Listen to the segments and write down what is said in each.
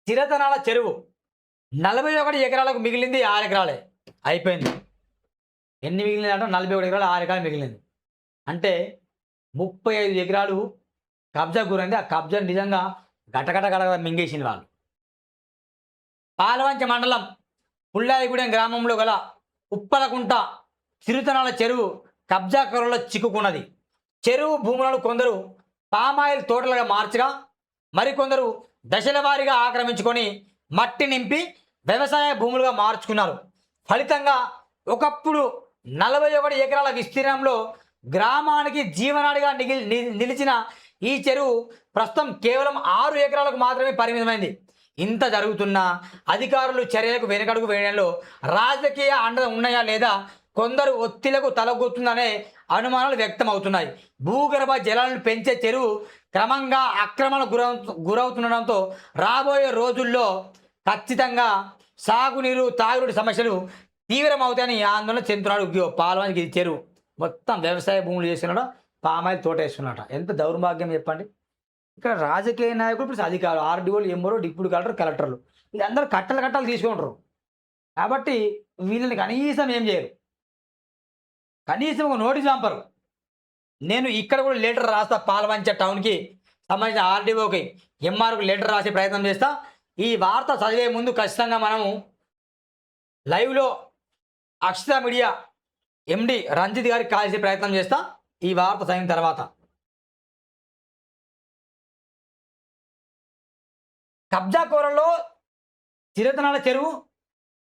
చిరతనాల చెరువు 41 ఎకరాలకు మిగిలింది 6 ఎకరాలే. అయిపోయింది. ఎన్ని మిగిలినాయంటే 41 ఎకరాలు 6 ఎకరాలు మిగిలింది. అంటే 35 ఎకరాలు కబ్జాకు గురైంది. ఆ కబ్జా నిజంగా గటగట గడగడ మింగేసింది వాళ్ళు. పాలవంచ మండలం పుల్లాయిగూడెం గ్రామంలో గల ఉప్పలకుంట చిరుతనాల చెరువు కబ్జాకారుల్లో చిక్కుకున్నది. చెరువు భూములను కొందరు పామాయిల్ తోటలుగా మార్చగా మరికొందరు దశల వారీగా ఆక్రమించుకొని మట్టి నింపి వ్యవసాయ భూములుగా మార్చుకున్నారు. ఫలితంగా ఒకప్పుడు 41 ఎకరాల విస్తీర్ణంలో గ్రామానికి జీవనాడిగా నిలిచిన ఈ చెరువు ప్రస్తుతం కేవలం 6 ఎకరాలకు మాత్రమే పరిమితమైంది. ఇంత జరుగుతున్నా అధికారులు చర్యలకు వెనుకడుగు వేయడంలో రాజకీయ అండ ఉన్నాయా లేదా కొందరు ఒత్తిళ్లకు తలగొత్తుందనే అనుమానాలు వ్యక్తమవుతున్నాయి. భూగర్భ జలాలను పెంచే చెరువు క్రమంగా ఆక్రమణకు గురవుతుండడంతో రాబోయే రోజుల్లో ఖచ్చితంగా సాగునీరు తాగునీటి సమస్యలు తీవ్రమవుతాయని ఆందోళన చెందుతున్నాడు. పాలవానికి ఇది చెరువు మొత్తం వ్యవసాయ భూములు చేస్తున్నాడు, పామాయిల్ తోట వేస్తున్నాడు. ఎంత దౌర్భాగ్యం చెప్పండి. ఇక్కడ రాజకీయ నాయకులు ప్లస్ అధికారులు ఆర్డీఓలు ఎంబరో డిప్యూటీ కలెక్టర్లు వీళ్ళందరూ కట్టలు తీసుకుంటారు. కాబట్టి వీళ్ళని కనీసం ఏం చేయరు, కనీసం ఒక నోటీస్ పంపరు. నేను ఇక్కడ కూడా లెటర్ రాస్తా, పాలవంచ టౌన్కి సంబంధించిన ఆర్డీఓకి ఎంఆర్కు లెటర్ రాసే ప్రయత్నం చేస్తా. ఈ వార్త చదివే ముందు ఖచ్చితంగా మనము లైవ్లో అక్షర మీడియా ఎండి రంజిత్ గారికి కాల్ చేసే ప్రయత్నం చేస్తా ఈ వార్త చదివిన తర్వాత. కబ్జాకోరలో చిరతనాల చెరువు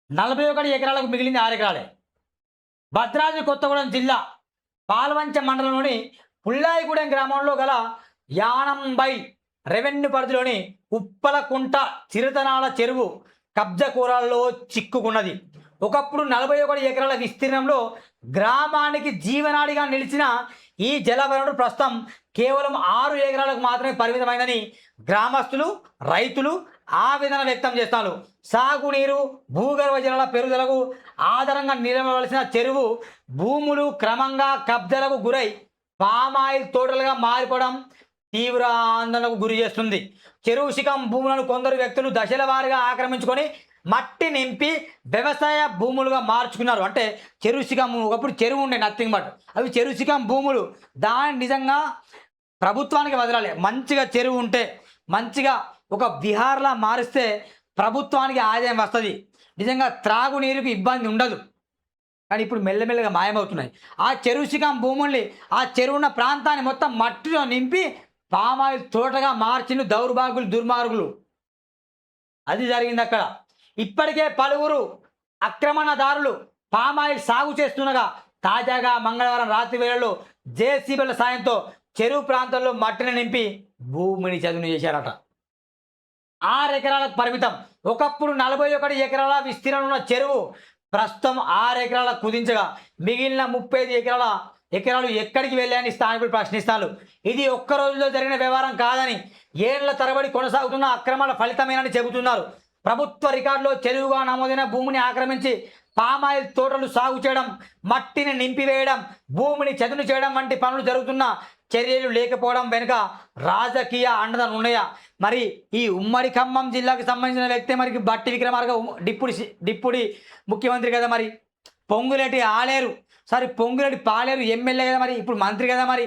41 ఎకరాలకు మిగిలింది 6 ఎకరాలే. భద్రాద్రి కొత్తగూడెం జిల్లా పాల్వంచ మండలంలోని పుల్లాయిగూడెం గ్రామంలో గల యానంబై రెవెన్యూ పరిధిలోని ఉప్పలకుంట చిరతనాల చెరువు కబ్జాకోరాల్లో చిక్కుకున్నది. ఒకప్పుడు 41 ఎకరాల విస్తీర్ణంలో గ్రామానికి జీవనాడిగా నిలిచిన ఈ జలవనరు ప్రస్తుతం కేవలం 6 ఎకరాలకు మాత్రమే పరిమితమైందని గ్రామస్తులు రైతులు ఆవేదన వ్యక్తం చేస్తున్నారు. సాగునీరు భూగర్భ జలాల పెరుగుదలకు ఆధారంగా నిలవలసిన చెరువు భూములు క్రమంగా కబ్జాలకు గురై పామాయిల్ తోటలుగా మారిపోవడం తీవ్ర ఆందోళనకు గురి చేస్తుంది. చెరువు శిఖం భూములను కొందరు వ్యక్తులు దశల వారీగా ఆక్రమించుకొని మట్టి నింపి వ్యవసాయ భూములుగా మార్చుకున్నారు. అంటే చెరువు శిఖం ఒకప్పుడు చెరువు ఉండే నథింగ్ బట్ అవి చెరువు శిఖం భూములు. దాన్ని నిజంగా ప్రభుత్వానికి వదలాలి. మంచిగా చెరువు ఉంటే మంచిగా ఒక విహార్లా మారిస్తే ప్రభుత్వానికి ఆదాయం వస్తుంది, నిజంగా త్రాగునీరుకి ఇబ్బంది ఉండదు. కానీ ఇప్పుడు మెల్లమెల్లగా మాయమవుతున్నాయి. ఆ చెరువు శిఖం భూముల్ని ఆ చెరువున్న ప్రాంతాన్ని మొత్తం మట్టిలో నింపి పామాయిల్ తోటగా మార్చిన దౌర్భాగ్యులు దుర్మార్గులు. అది జరిగింది అక్కడ. ఇప్పటికే పలువురు ఆక్రమణదారులు పామాయిల్ సాగు చేస్తుండగా తాజాగా మంగళవారం రాత్రి వేళల్లో జేసీబీల సాయంతో చెరువు ప్రాంతంలో మట్టిని నింపి భూమిని చదును చేశారట. 6 ఎకరాలకు పరిమితం. ఒకప్పుడు 41 ఎకరాల విస్తీర్ణం ఉన్న చెరువు ప్రస్తుతం 6 ఎకరాలకు కుదించగా మిగిలిన 35 ఎకరాలు ఎక్కడికి వెళ్ళాయని స్థానికులు ప్రశ్నిస్తారు. ఇది ఒక్క రోజులో జరిగిన వ్యవహారం కాదని, ఏళ్ల తరబడి కొనసాగుతున్న అక్రమాల ఫలితమేనని చెబుతున్నారు. ప్రభుత్వ రికార్డులో చెరువుగా నమోదైన భూమిని ఆక్రమించి పామాయిల్ తోటలు సాగు చేయడం, మట్టిని నింపివేయడం, భూమిని చదును చేయడం వంటి పనులు జరుగుతున్న చర్యలు లేకపోవడం వెనుక రాజకీయ అండదం ఉన్నాయా? మరి ఈ ఉమ్మడి ఖమ్మం జిల్లాకు సంబంధించిన వ్యక్తి మరి బట్టి విక్రమార్క డిప్యూటీ ముఖ్యమంత్రి కదా, మరి పొంగులేటి ఆలేరు పొంగులేటి పాలేరు ఎమ్మెల్యే కదా, మరి ఇప్పుడు మంత్రి కదా, మరి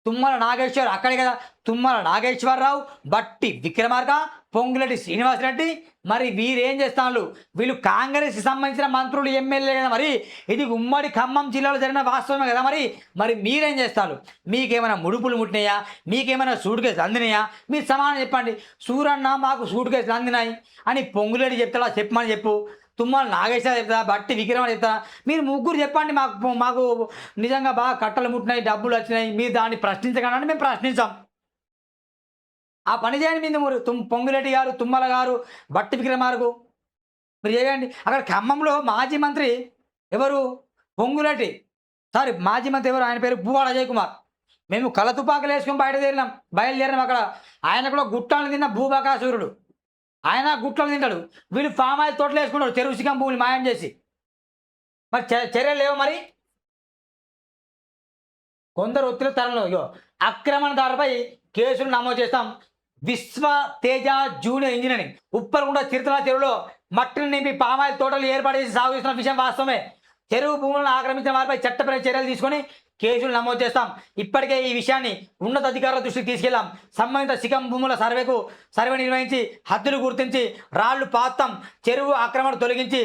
తుమ్మల నాగేశ్వర్ అక్కడే కదా, తుమ్మల నాగేశ్వరరావు, బట్టి విక్రమార్క, పొంగులేటి శ్రీనివాసరెడ్డి, మరి వీరేం చేస్తాను? వీళ్ళు కాంగ్రెస్కి సంబంధించిన మంత్రులు ఎమ్మెల్యే కదా, మరి ఇది ఉమ్మడి ఖమ్మం జిల్లాలో జరిగిన వాస్తవమే కదా, మరి మీరేం చేస్తారు? మీకేమైనా ముడుపులు ముట్టినాయా? మీకేమైనా సూట్ కేసులు అందినాయా? మీరు సమాధానం చెప్పండి. సూరన్న మాకు సూట్ కేసులు అందినాయి అని పొంగులేటి చెప్తాడా? చెప్పమని చెప్పు. తుమ్మల నాగేశ్వర చెప్తా, బట్టి విక్రమ చెప్తా, మీరు ముగ్గురు చెప్పండి. మాకు నిజంగా బాగా కట్టలు ముట్టినాయి, డబ్బులు వచ్చినాయి, మీరు దాన్ని ప్రశ్నించకండి, మేము ప్రశ్నించాం. ఆ పని చేయండి. మీరు పొంగులేటి గారు, తుమ్మల గారు, బట్టి విక్రమార్కు మీరు చేయండి. అక్కడ ఖమ్మంలో మాజీ మంత్రి ఎవరు? పొంగులేటి మాజీ మంత్రి ఎవరు? ఆయన పేరు పువ్వాడ అజయ్ కుమార్. మేము కళ్ళ తుపాకులు వేసుకొని బయలుదేరినాం. అక్కడ ఆయన కూడా గుట్టాలను తిన్న భూబకాసూరుడు, ఆయన గుట్లను తింటాడు. వీళ్ళు పామాయిల్ తోటలు వేసుకుంటారు చెరువు శిఖం భూమిని మాయం చేసి. మరి చర్యలు లేవు. మరి కొందరు ఒత్తిడి తరంలో అక్రమణదారుపై కేసులు నమోదు చేస్తాం, విశ్వ తేజ జూనియర్ ఇంజనీరింగ్ ఉప్పలగుండ చిరుతల చెరువులో మట్టిని నింపి పామాయిల్ తోటలు ఏర్పాటు చేసి సాగు చేస్తున్న విషయం వాస్తవమే. చెరువు భూములను ఆక్రమించిన వారిపై చట్టపరమైన చర్యలు తీసుకొని కేసులు నమోదు చేస్తాం. ఇప్పటికే ఈ విషయాన్ని ఉన్నతాధికారుల దృష్టికి తీసుకెళ్లాం. సంబంధిత శిఖం భూముల సర్వే నిర్వహించి హద్దులు గుర్తించి రాళ్లు పాతం చెరువు ఆక్రమణ తొలగించి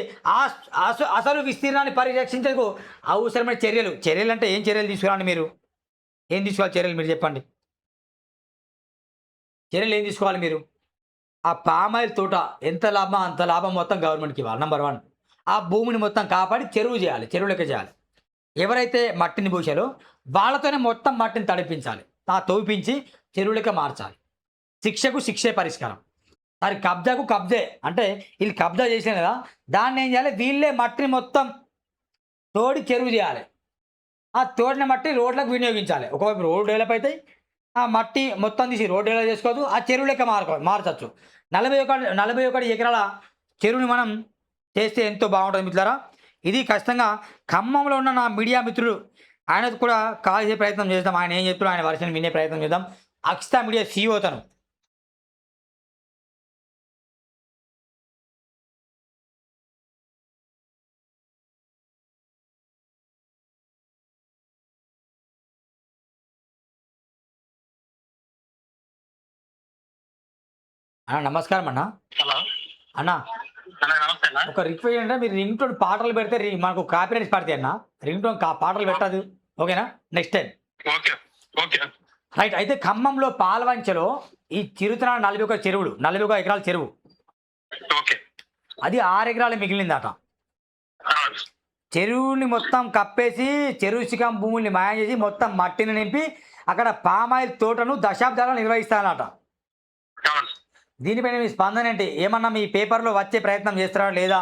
అసలు విస్తీర్ణాన్ని పరిరక్షించేందుకు అవసరమైన చర్యలు అంటే ఏం చర్యలు తీసుకోవాలండి? మీరు ఏం తీసుకోవాలి చర్యలు? మీరు చెప్పండి. చర్యలు ఏం తీసుకోవాలి మీరు? ఆ పామాయిల్ తోట ఎంత లాభం అంత లాభం మొత్తం గవర్నమెంట్కి ఇవ్వాలి. నెంబర్ 1. ఆ భూమిని మొత్తం కాపాడి చెరువు చేయాలి, చెరువు లెక్క చేయాలి. ఎవరైతే మట్టిని పూసారో వాళ్ళతోనే మొత్తం మట్టిని తడిపించాలి, తవ్విపించి చెరువు లెక్క మార్చాలి. శిక్షకు శిక్షే పరిష్కారం. మరి కబ్జాకు కబ్జే అంటే వీళ్ళు కబ్జా చేసారు కదా, దాన్ని ఏం చేయాలి? వీళ్ళే మట్టిని మొత్తం తోడి చెరువు చేయాలి. ఆ తోడిన మట్టి రోడ్లకు వినియోగించాలి. ఒకవైపు రోడ్డు డెవలప్ అవుతాయి, ఆ మట్టి మొత్తం తీసి రోడ్డు డెవలప్ చేసుకోవచ్చు, ఆ చెరువు లెక్క మార్చచ్చు. 41 ఎకరాల చెరువుని మనం చేస్తే ఎంతో బాగుంటుంది మిత్రులారా. ఇది ఖచ్చితంగా ఖమ్మంలో ఉన్న నా మీడియా మిత్రుడు ఆయనకు కూడా కాల్ చేసే ప్రయత్నం చేద్దాం. ఆయన ఏం చెప్తారో ఆయన వర్షన్ వినే ప్రయత్నం చేద్దాం. అక్షిత మీడియా CEO తను. అన్న నమస్కారం అన్న. హలో అన్న నమస్తే అన్న. ఒక రిక్వెస్ట్ అంటే మీరు రింగ్ టోన్ పాటలు పెడితే మనకు కాపీరైట్స్ పడతాయి అన్న. రింగ్ టోన్ పాటలు పెట్టదు, ఓకేనా? Next time. Okay okay right. అయితే ఖమ్మంలో పాల్వంచలో ఈ చిరుతన 41 ఎకరాల చెరువు, ఓకే, అది 6 ఎకరాలు మిగిలిందట. అవును. చెరువుని మొత్తం కప్పేసి చెరువు శిఖం భూముల్ని మాయం చేసి మొత్తం మట్టిని నింపి అక్కడ పామాయిల్ తోటను దశాబ్దాలు నిర్వహిస్తానట. అవును. దీనిపైన మీ స్పందన ఏంటి? ఏమన్నా మీ పేపర్లో వచ్చే ప్రయత్నం చేస్తారా లేదా?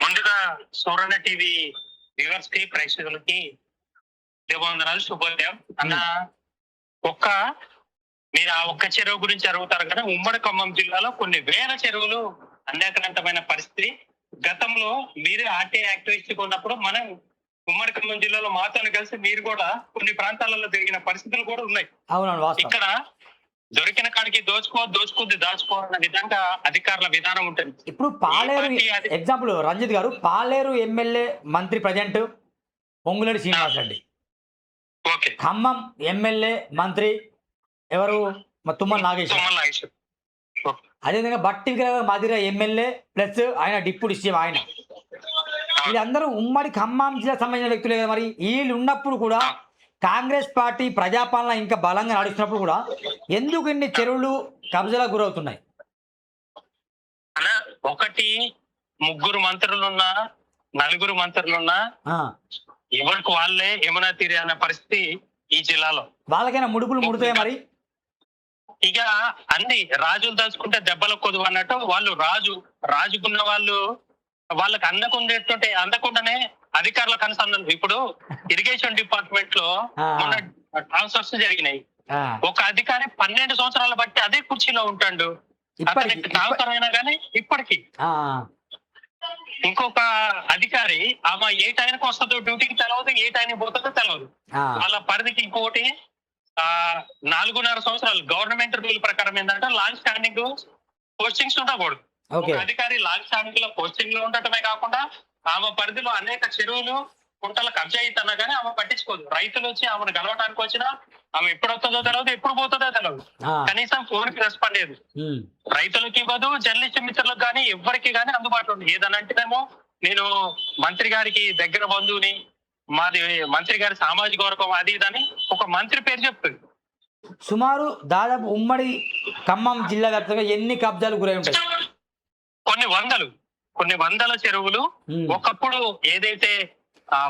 ముందుగా సూరణ టీవీ వ్యూవర్స్ కి ప్రేక్షకులకి దేవవందనాలు, శుభోదయం అన్న. మీరు ఆ ఒక్క చెరువు గురించి అడుగుతారు కదా, ఉమ్మడి ఖమ్మం జిల్లాలో కొన్ని వేల చెరువులు అన్యాక్రాంతమైన పరిస్థితి. గతంలో మీరు ఆర్టీ యాక్టివిస్ట్ ఉన్నప్పుడు మనం ఉమ్మడి ఖమ్మం జిల్లాలో మాతో కలిసి మీరు కూడా కొన్ని ప్రాంతాలలో జరిగిన పరిస్థితులు కూడా ఉన్నాయి. అవునవును. ఇక్కడ దొరికిన కాడికి దోచుకుంది దాచుకో అన్న విధంగా అధికారుల విధానం ఉంటుంది. ఇప్పుడు పాలేరు ఎగ్జాంపుల్ రంజిత్ గారు, పాలేరు ఎమ్మెల్యే మంత్రి present Ponguleti Srinivas Reddy. Okay. Khammam MLA మంత్రి ఎవరు? తుమ్మల నాగేశ్వర్. అదేవిధంగా బట్టి మధిర ఎమ్మెల్యే ప్లస్ ఆయన డిప్యూటీ సీఎం ఆయన. వీళ్ళందరూ ఉమ్మడి ఖమ్మం జిల్లా సంబంధించిన వ్యక్తులే కదా. మరి వీళ్ళు ఉన్నప్పుడు కూడా కాంగ్రెస్ పార్టీ ప్రజాపాలన ఇంకా బలంగా నడుస్తున్నప్పుడు కూడా ఎందుకు ఇన్ని చెరువులు కబ్జాలకు గురవుతున్నాయి? ఒకటి, ముగ్గురు మంత్రులున్నా, నలుగురు మంత్రులున్నా ఎవరికి వాళ్ళే యమునా తీరే అనే పరిస్థితి ఈ జిల్లాలో. వాళ్ళకైనా ముడుపులు ముడుతాయి మరి. ఇక అన్ని రాజులు దాచుకుంటే దెబ్బలు కొద్దు అన్నట్టు వాళ్ళు రాజుకున్న వాళ్ళకి అందకుండానే అధికారులకు అనుసంధానం. ఇప్పుడు ఇరిగేషన్ డిపార్ట్మెంట్ లో మొన్న ట్రాన్స్ఫర్స్ జరిగినాయి. ఒక అధికారి 12 సంవత్సరాల బట్టి అదే కుర్చీలో ఉంటాడు. ట్రాన్స్ఫర్ అయినా కానీ ఇప్పటికీ ఇంకొక అధికారి ఆమె ఏ టైంకి వస్తుందో డ్యూటీకి తెలియదు, ఏ టైంకి పోతుందో తెలియదు. వాళ్ళ పరిధికి ఇంకోటి 4.5 సంవత్సరాలు గవర్నమెంట్ రూల్ ప్రకారం ఏంటంటే లాంగ్ స్టాండింగ్ పోస్టింగ్స్ ఉండకూడదు. ఒక అధికారి లాంగ్ స్టాండింగ్ లో పోస్టింగ్ లో ఉండటమే కాకుండా ఆమె పరిధిలో అనేక చెరువులు కుంటలు కబ్జా అవుతున్నా కానీ ఆమె పట్టించుకోదు. రైతులు వచ్చి ఆమెను గెలవడానికి వచ్చినా ఆమె ఎప్పుడు వస్తుందో తెలియదు, ఎప్పుడు పోతుందో తెలియదు. కనీసం ఫోన్ కి రెస్పాండ్ లేదు. రైతులకి ఇవ్వదు, జర్నలిస్ట్ మిత్రులకు కానీ ఎవరికి కానీ అందుబాటులో ఉంది. ఏదనంటేనేమో నేను మంత్రి గారికి దగ్గర బంధువుని, మాది మంత్రి గారి సామాజిక వర్గం అది ఇదని ఒక మంత్రి పేరు చెప్తుంది. సుమారు దాదాపు ఉమ్మడి ఖమ్మం జిల్లా వ్యాప్తంగా ఎన్ని కబ్జాలు గురై ఉంటాయి? కొన్ని వందల చెరువులు. ఒకప్పుడు ఏదైతే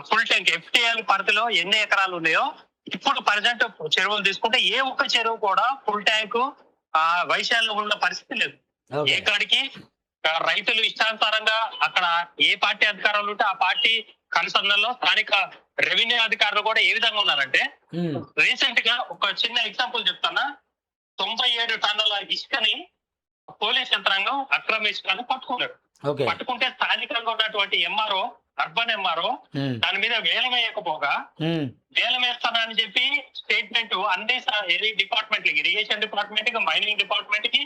ఫుల్ ట్యాంక్ FTL పరిధిలో ఎన్ని ఎకరాలు ఉన్నాయో ఇప్పుడు ప్రజెంట్ చెరువులు తీసుకుంటే ఏ ఒక్క చెరువు కూడా ఫుల్ ట్యాంక్ వైశాల్యం ఉన్న పరిస్థితి లేదు. ఏ కాడికి రైతులు ఇష్టానుసారంగా అక్కడ ఏ పార్టీ అధికారులు ఉంటే ఆ పార్టీ కన్సర్న్లో స్థానిక రెవెన్యూ అధికారులు కూడా ఏ విధంగా ఉన్నారంటే, రీసెంట్ గా ఒక చిన్న ఎగ్జాంపుల్ చెప్తానా. 97 టన్నుల ఇసుకని పోలీస్ యంత్రాంగం అక్రమ ఇసుకని పట్టుకున్నాడు. పట్టుకుంటే స్థానికంగా ఉన్నటువంటి MRO అర్బన్ ఎంఆర్ఓ దాని మీద వేలం వేయకపోగా వేలం వేస్తానా అని చెప్పి స్టేట్మెంట్ అన్ని ఏది డిపార్ట్మెంట్ ఇరిగేషన్ డిపార్ట్మెంట్ కి, మైనింగ్ డిపార్ట్మెంట్ కి,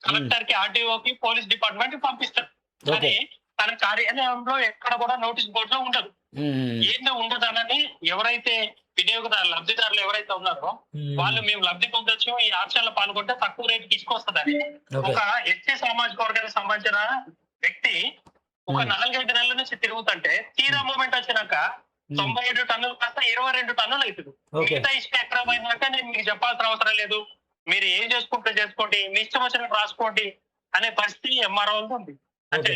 కలెక్టర్ కి, ఆర్టీఓ కి, పోలీస్ డిపార్ట్మెంట్ కి పంపిస్తారు. కానీ తన కార్యాలయంలో ఎక్కడ కూడా నోటీస్ బోర్డు లో ఉండదు. ఏంటో ఉండదనని ఎవరైతే వినియోగదారులు, లబ్ధిదారులు ఎవరైతే ఉన్నారో వాళ్ళు మేము లబ్ధి పొందొచ్చు, ఈ ఆప్షన్ లో పాల్గొంటే తక్కువ రేటుకి తీసుకొస్తుందని ఒక ఎస్సీ సామాజిక వర్గానికి సంబంధించిన వ్యక్తి ఒక 4-5 నెలల నుంచి తిరుగుతుంటే తీరా మూమెంట్ వచ్చినాక 97 టన్నులు కాస్త 22 టన్నులు అవుతుంది. మిగతా ఇసుక ఎక్కడ పోయిందంటే నేను మీకు చెప్పాల్సిన అవసరం లేదు, మీరు ఏం చేసుకుంటే చేసుకోండి, మీ ఇష్టం వచ్చినట్టు రాసుకోండి అనే పరిస్థితి ఎంఆర్ఓ ఉంది. అంటే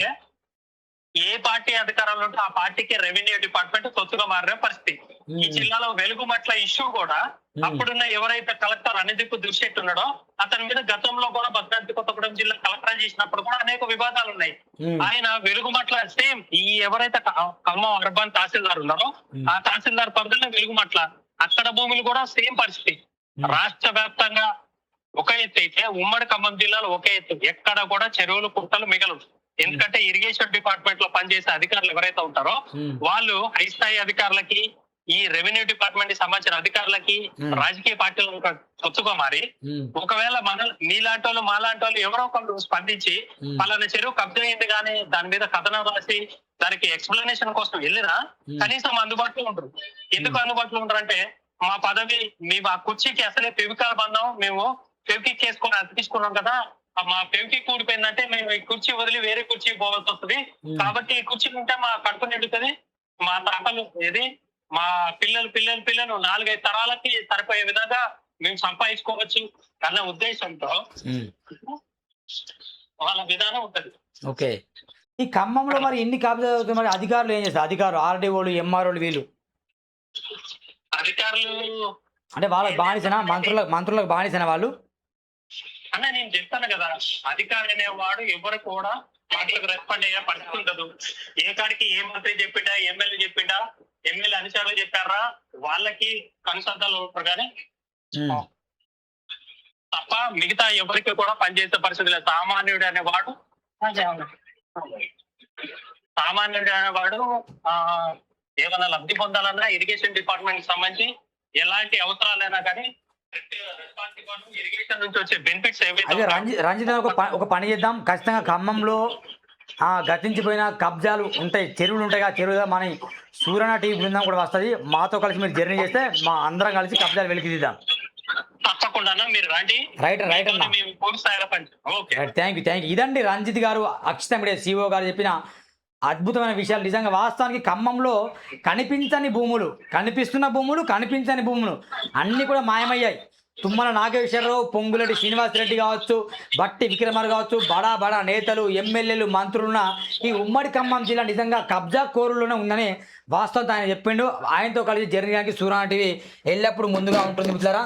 ఏ పార్టీ అధికారంలో ఉంటే ఆ పార్టీకి రెవెన్యూ డిపార్ట్మెంట్ తొత్తుగా మారిన పరిస్థితి. ఈ జిల్లాలో వెలుగుమట్ల ఇష్యూ కూడా అప్పుడున్న ఎవరైతే కలెక్టర్ అనిదిక్కు దృష్టి ఉన్నాడో అతని మీద గతంలో కూడా భద్రాద్రి కొత్తగూడెం జిల్లా కలెక్టర్ చేసినప్పుడు కూడా అనేక వివాదాలు ఉన్నాయి. ఆయన వెలుగుమట్ల సేమ్ ఈ ఎవరైతే ఖమ్మం అర్బన్ తహసీల్దార్ ఉన్నారో ఆ తహసీల్దార్ పరిధిలో వెలుగుమట్ల అక్కడ భూములు కూడా సేమ్ పరిస్థితి. రాష్ట్ర వ్యాప్తంగా ఒక ఎత్తు అయితే ఉమ్మడి ఖమ్మం జిల్లాలో ఒకే ఎత్తు, ఎక్కడ కూడా చెరువులు కుట్టలు మిగలవు. ఎందుకంటే ఇరిగేషన్ డిపార్ట్మెంట్ లో పనిచేసే అధికారులు ఎవరైతే ఉంటారో వాళ్ళు హై స్థాయి అధికారులకి, ఈ రెవెన్యూ డిపార్ట్మెంట్ కి సంబంధించిన అధికారులకి, రాజకీయ పార్టీలు తొత్తుగా మారి ఒకవేళ మీలాంటి వాళ్ళు మాలాంటి వాళ్ళు ఎవరో ఒకళ్ళు స్పందించి పలానా చెరువు కబ్జా అయింది కానీ దాని మీద కథనం రాసి దానికి ఎక్స్ప్లెనేషన్ కోసం వెళ్ళినా కనీసం అందుబాటులో ఉండరు. ఎందుకు అందుబాటులో ఉండరు అంటే మా పదవి, మేము ఆ కుర్చీకి అసలే పెవికాల బంధం, మేము పెవికి చేసుకుని అతికించుకున్నాం కదా, మా పెవికి కూడిపోయిందంటే మేము ఈ కుర్చీ వదిలి వేరే కుర్చీ పోవాల్సి వస్తుంది. కాబట్టి ఈ కుర్చీ ఉంటే మా కడుపు నిండుతుంది, మా తాతలు ఏది మా పిల్లలు 4-5 తరాలకి సరిపోయే విధంగా మేము సంపాదించుకోవచ్చు అన్న ఉద్దేశంతో వాళ్ళ విధానం ఉంటది. ఓకే, ఈ ఖమ్మంలో మరి ఎన్ని కబ్జా అవుతాయి? మరి అధికారులు ఏం చేస్తారు? అధికారులు ఆర్డీఓలు, ఎంఆర్ఓలు వీళ్ళు అధికారులు అంటే వాళ్ళకి బానిసనా? మంత్రులకు బానిసనా వాళ్ళు? అన్న నేను చెప్తాను కదా, అధికారి అనేవాడు ఎవరు కూడా వాటికి రెస్పాండ్ అయ్యే పరిస్థితి ఉండదు. ఏ కాడికి ఏ మంత్రి చెప్పిండా, ఎమ్మెల్యే చెప్పిండా, ఎమ్మెల్యే అనుచరులు చెప్పారా వాళ్ళకి కన్సల్టలు ఉంటారు కానీ తప్ప మిగతా ఎవరికి కూడా పనిచేసే పరిస్థితి లేదు. సామాన్యుడు అనేవాడు ఏమైనా లబ్ధి పొందాలన్నా ఇరిగేషన్ డిపార్ట్మెంట్ కి సంబంధించి ఎలాంటి అవసరాలైనా కానీ ఇరిగేషన్ నుంచి వచ్చే బెనిఫిట్స్ అదే రంజిత్ ఒక పని చేద్దాం. ఖచ్చితంగా ఖమ్మంలో గతించిపోయిన కబ్జాలు ఉంటాయి, చెరువులు ఉంటాయి. ఆ చెరువులో మన సూర్యన టీవీ బృందం కూడా వస్తుంది. మాతో కలిసి మీరు జర్నీ చేస్తే మా అందరం కలిసి కబ్జాలు వెలికిదిద్దాం. తప్పకుండా మీరు రండి. రైట్ అన్న, థ్యాంక్ యూ. ఇదండి రంజిత్ గారు, అక్షితండే సిఓ గారు చెప్పిన అద్భుతమైన విషయాలు. నిజంగా వాస్తవానికి ఖమ్మంలో కనిపించని భూములు, కనిపిస్తున్న భూములు, కనిపించని భూములు అన్నీ కూడా మాయమయ్యాయి. తుమ్మల నాగేశ్వరరావు, పొంగులటి శ్రీనివాసరెడ్డి కావచ్చు, బట్టి విక్రమార్ కావచ్చు, బడా నేతలు, ఎమ్మెల్యేలు, మంత్రులున్న ఈ ఉమ్మడి ఖమ్మం జిల్లా నిజంగా కబ్జా కోరులోనే ఉందని వాస్తవం ఆయన చెప్పిండు. ఆయనతో కలిసి జర్నీ సూర్యన టీవీ ఎల్లప్పుడూ ముందుగా ఉంటుంది మిత్రులారా.